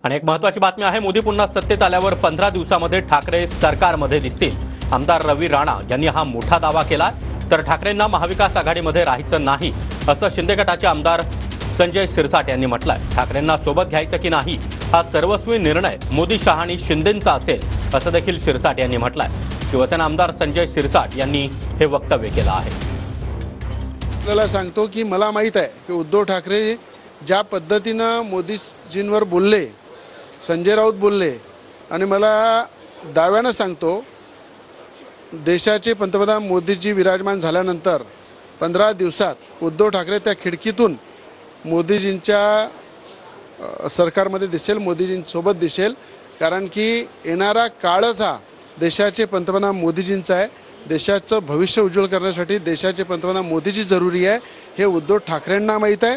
आणि एक महत्त्वाची बातमी आहे, मोदी पुन्हा सत्तेत आल्यावर 15 दिवसांमध्ये ठाकरे सरकारमध्ये दिसतील। आमदार रवी राणा यांनी हा मोठा दावा केला। तर ठाकरेंना महाविकास आघाडीमध्ये राहायचं नाही असं शिंदे गटाचे आमदार संजय शिरसाट यांनी म्हटलंय। ठाकरेंना सोबत घ्यायचं की नाही हा सर्वस्वी निर्णय मोदी शहा आणि शिंदेंचा असेल असं देखील शिरसाट यांनी म्हटलंय। शिवसेना आमदार संजय शिरसाट यांनी हे वक्तव्य केलं आहे। आपल्याला सांगतो की मला माहित आहे की उद्धव ठाकरे ज्या पद्धतीनं मोदीजींवर बोलले, संजय राऊत बोलले, आणि मला दाव्यानं सांगतो देशाचे पंतप्रधान मोदीजी विराजमान झाल्यानंतर 15 दिवसात उद्धव ठाकरे त्या खिडकीतून मोदीजींच्या सरकारमध्ये दिसेल, मोदीजींसोबत दिसेल। कारण की येणारा काळच हा देशाचे पंतप्रधान मोदीजींचा आहे। देशाचं भविष्य उज्ज्वल करण्यासाठी देशाचे पंतप्रधान मोदीजी जरुरी आहे, हे उद्धव ठाकरेंना माहीत आहे।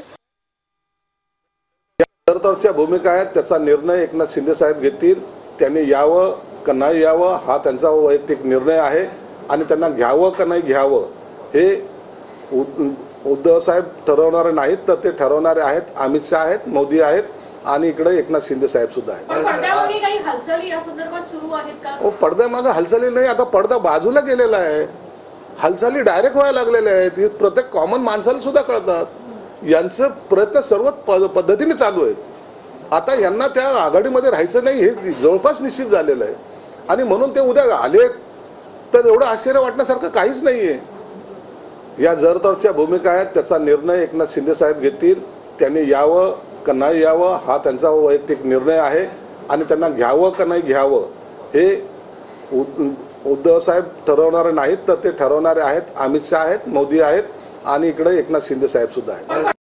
सरकारच्या भूमिका आहेत, त्याचा निर्णय एकनाथ शिंदे साहेब घेतील। त्यांनी यावं का नाही यावं हा त्यांचा वैयक्तिक निर्णय आहे आणि त्यांना घ्यावं का नाही घ्यावं हे उद्धव साहेब ठरवणारे नाहीत, तर ते ठरवणारे आहेत अमित शहा आहेत, मोदी आहेत आणि इकडे एकनाथ शिंदे साहेब सुद्धा आहेत। पडद्यामागे काही हालचाली या संदर्भात सुरू आहेत का? पडद्यामागे हालचाली नाही, आता पडदा बाजूला गेलेला आहे, हालचाली डायरेक्ट व्हायला लागलेल्या आहेत। प्रत्येक कॉमन माणसाला सुद्धा कळतात। यांचे प्रयत्न सर्व पद्धतीने चालू आहेत। आता यांना त्या आघाडीमध्ये राहायचं नाही हे जवळपास निश्चित झालेलं आहे आणि म्हणून ते उद्या आले तर एवढं आश्चर्य वाटण्यासारखं काहीच नाहीये। या जरतरच्या भूमिका आहेत, त्याचा निर्णय एकनाथ शिंदे साहेब घेतील। त्यांनी यावं का नाही यावं हा त्यांचा वैयक्तिक निर्णय आहे आणि त्यांना घ्यावं का नाही घ्यावं हे उद्धव साहेब ठरवणारे नाहीत, तर ते ठरवणारे आहेत अमित शहा आहेत, मोदी आहेत आणि इकडे एकनाथ शिंदे साहेब सुद्धा आहेत।